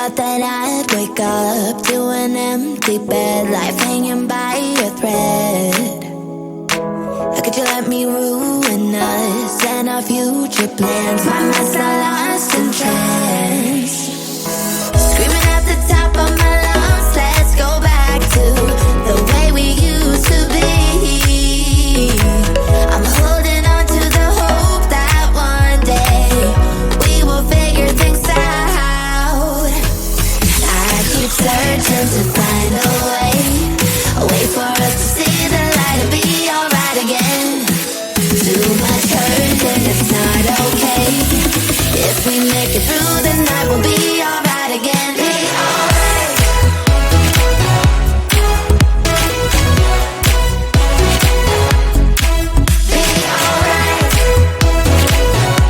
thought that I'd wake up to an empty bed, life hanging by a thread. How could you let me ruin us and our future plans? My mess I lost in trance. Screaming at the top of my lungs, let's go back to the way we used to be. I'm holding on to the hope that one day we will figure things out. I keep searching to find a way for us to see the light and be alright again. Too much hurt and it's not okay. If we make it through the night, we'll be alright again. Be alright. Be alright. We'll be alright.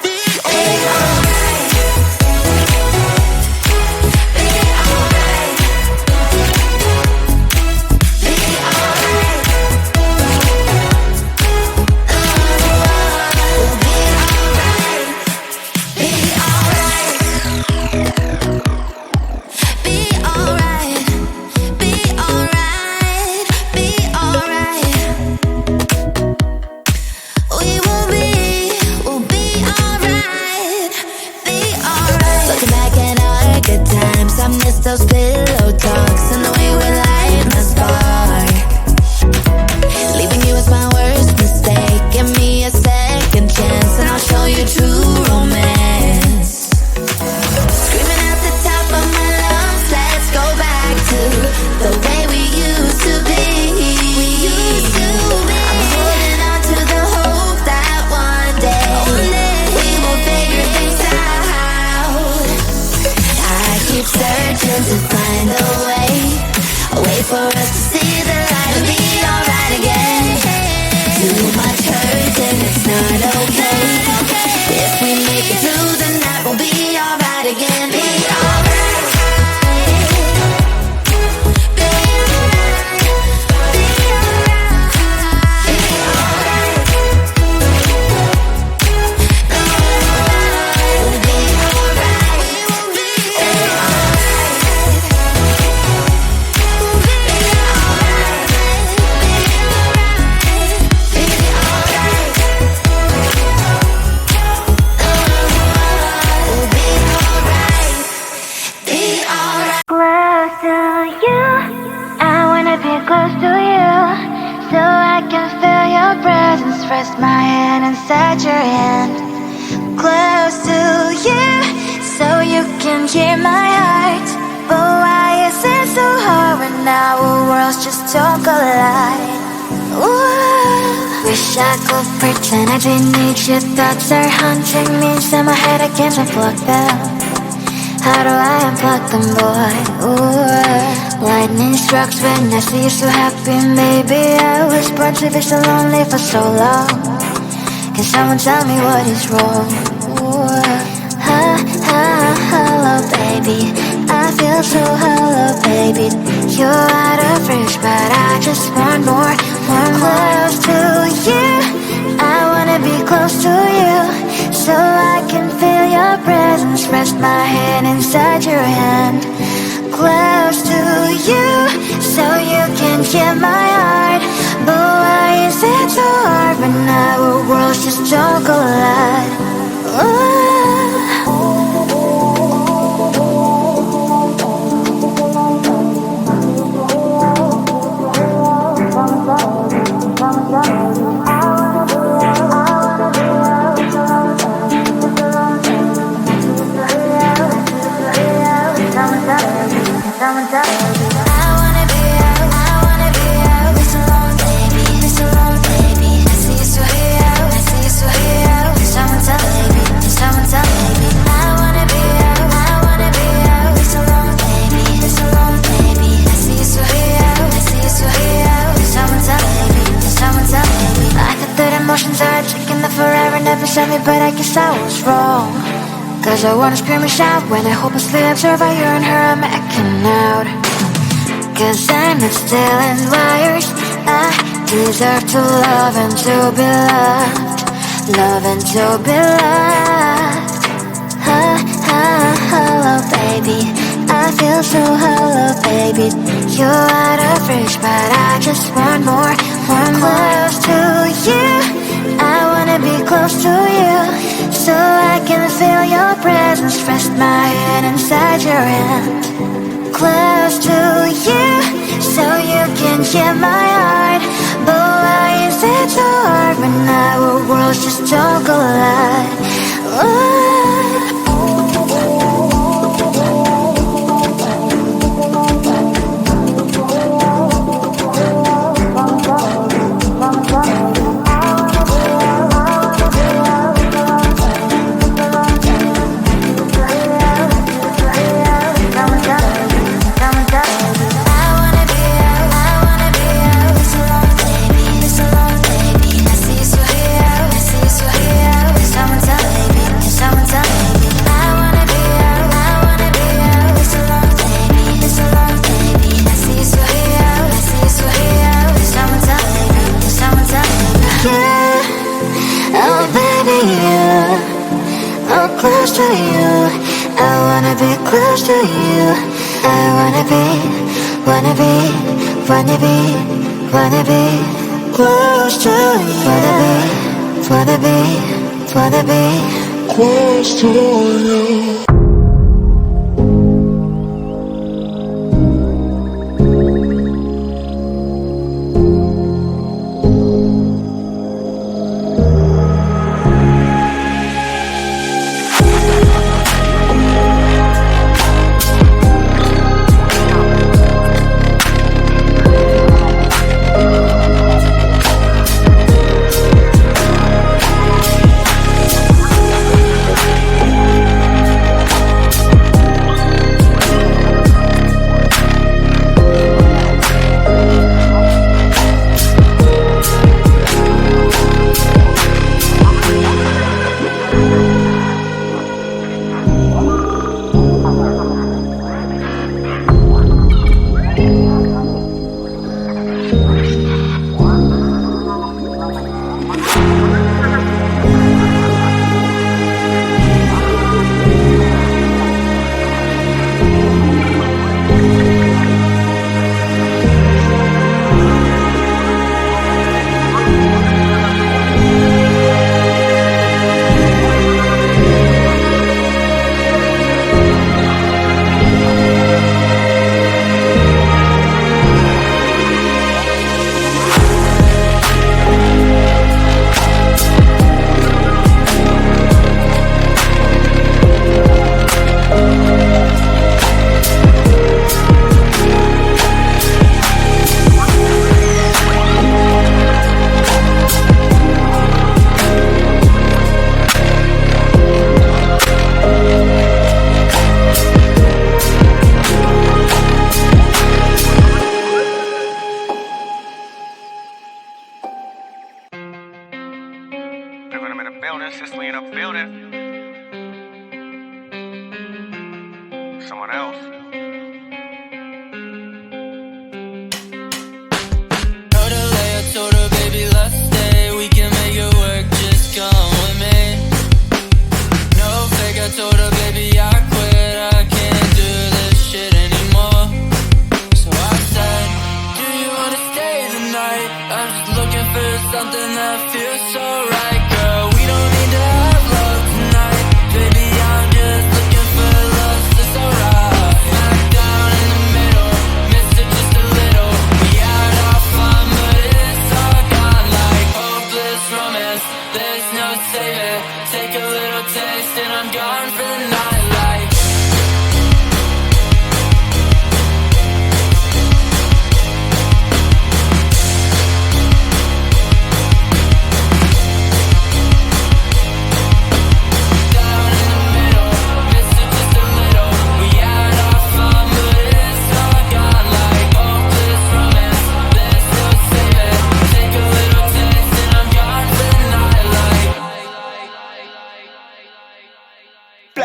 Be alright. Be alright. Be alright. We'll be alright. Be alright. Be alright. Be alright. Be alright. We'll be alright. Be alright. Looking back at our good times, I miss those pillow talks and the way we light my spark. Leaving you was my worst mistake. Give me a second chance and I'll show you true romance. Screaming at the top of my lungs, let's go back to the way we used to be. I'm holding on to the hope that one day we will figure things out. I keep searching to find a way for us to see the light and be alright again. Too much hurt and it's not okay. If we make it through the night, we'll be alright again. Be alright. Be alright. Be alright. Be alright. We'll be alright. We'll be alright. We'll be alright. Be alright. We'll be alright. Be alright. Close to you, I wanna be close to you, so I can feel your presence. Rest my hand inside your hand. Close to you, so you can hear my heart. But why is it so hard when our worlds just don't collide? Ooh, wish I could pretend I didn't need you. Thoughts are haunting me inside my head. I can't unplug them. How do I unplug them, boy? Ooh, lightning strikes when I see you so happy. Maybe I was born to be so lonely for so long. Can someone tell me what is wrong? Ooh, hello, baby. I feel so hollow, baby. You're out of reach, but I just want more. Close to you, I wanna be close to you, so I can feel your presence. Rest my hand inside your hand. Close to you, so you can hear my heart. But why is it so hard when our worlds just don't collide? Ooh. Emotions are taking the forever, never sent me, but I guess I was wrong. Cause I wanna scream and shout when I hopelessly observe how you and her are making out. Cause I'm not stealing wires, I deserve to love and to be loved. loving to be loved. Hello, baby. I feel so hollow, baby. You're out of reach, but I just want more, close to you. I wanna be close to you, so I can feel your presence. Rest my head inside your hand. Close to you, so you can hear my heart. But why is it so hard when our worlds just don't collide? Ooh. Close to you, I wanna be close to you. I wanna be close to you. Wanna be close to you.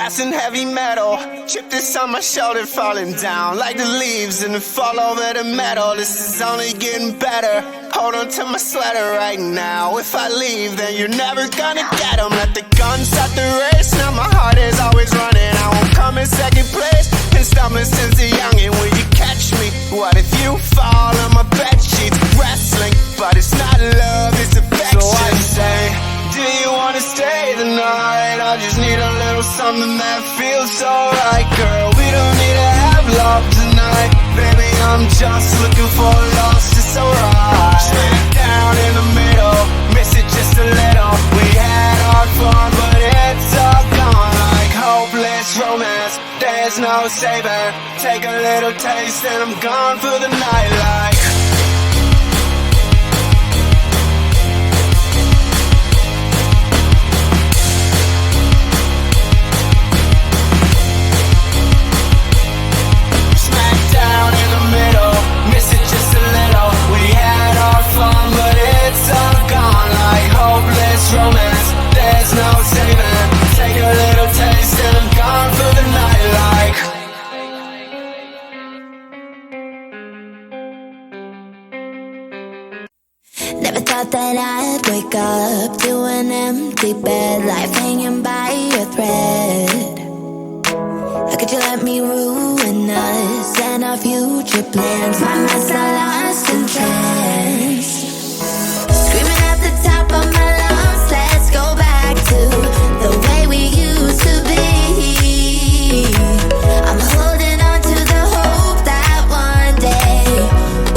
blasting heavy metal. Chip this on my shoulder, falling down like the leaves and fall over the metal. This is only getting better. Hold on to my sweater right now. If I leave, then you're never gonna get 'em. Let the gun start the race. Now my heart is always running. I won't come in second place. Been stumbling since a youngin'. Will you catch me? What if you fall on my bed sheets? Wrestling, but it's not love, it's affection. So I say, do you wanna stay the night? I just need a little something that feels so right, girl. We don't need to have love tonight. Baby, I'm just looking for lost, it's alright. Straight down in the middle, miss it just a little. We had our fun, but it's all gone. Like hopeless romance, there's no saving. Take a little taste and I'm gone for the night. Like romance, there's no saving. Take a little taste and I'm gone for the night. Like never thought that I'd wake up to an empty bed, life hanging by a thread. How could you let me ruin us and our future plans? My mind's not lost in trance, screaming at the top of my lungs. Let's go back to the way we used to be. I'm holding on to the hope that one day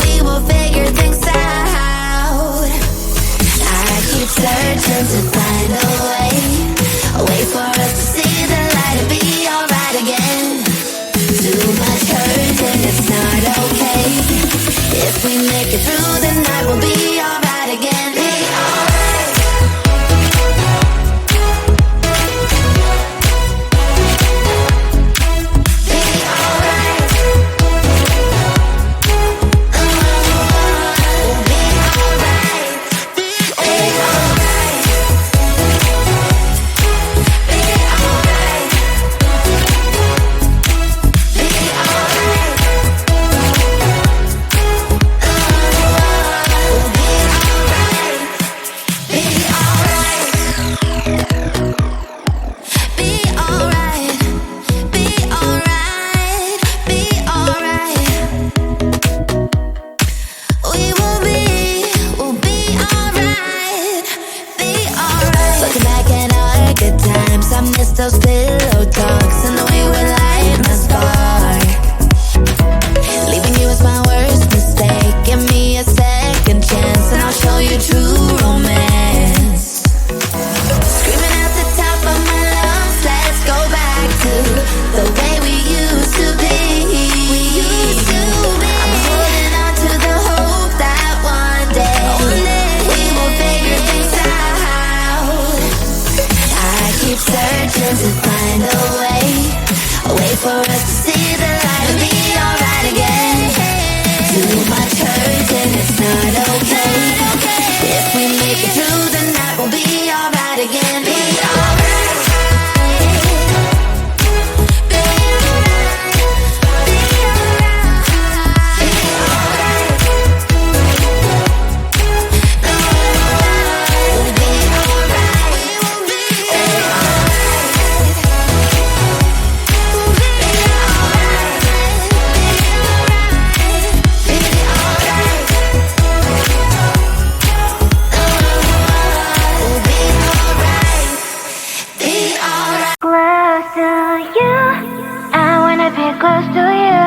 we will figure things out. I keep searching to find a way for us to see the light and be alright again. Too much hurt and it's not okay. If we make it through the night, we'll be alright again. Be alright. Be alright. We'll be alright. Be alright. Be alright. Be alright. Those pillow talks and the way we light my spark. Leaving you was my worst mistake. Give me a second chance and I'll show you true romance. Screaming at the top of my lungs, let's go back to the way we used to be. We used to be. I'm holding on to the hope that one day we will figure things out. I keep searching to find a way for us to see the light and be alright again. Too much hurt and it's not okay. If we make it through the night, we'll be alright again. Be alright. Be alright. Be alright. Be alright. We'll be alright. We'll be Close to you, I wanna be close to you,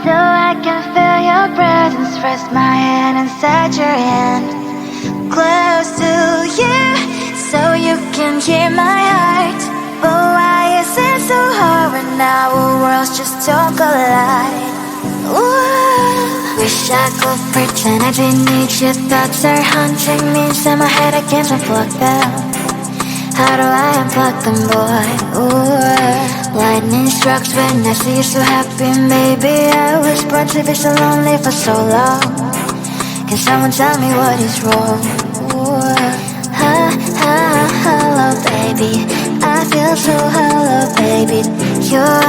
so I can feel your presence. Rest my hand inside your hand. Close to you, so you can hear my heart. But why is it so hard when our worlds just don't collide? Ooh, wish I could pretend I didn't need you. Thoughts are haunting me inside my head. I can't unplug them. How do I unplug them, boy? Ooh, lightning strikes when I see you so happy. Maybe I was born to be so lonely for so long. Can someone tell me what is wrong? Ooh, hello, baby. I feel so hollow, baby. you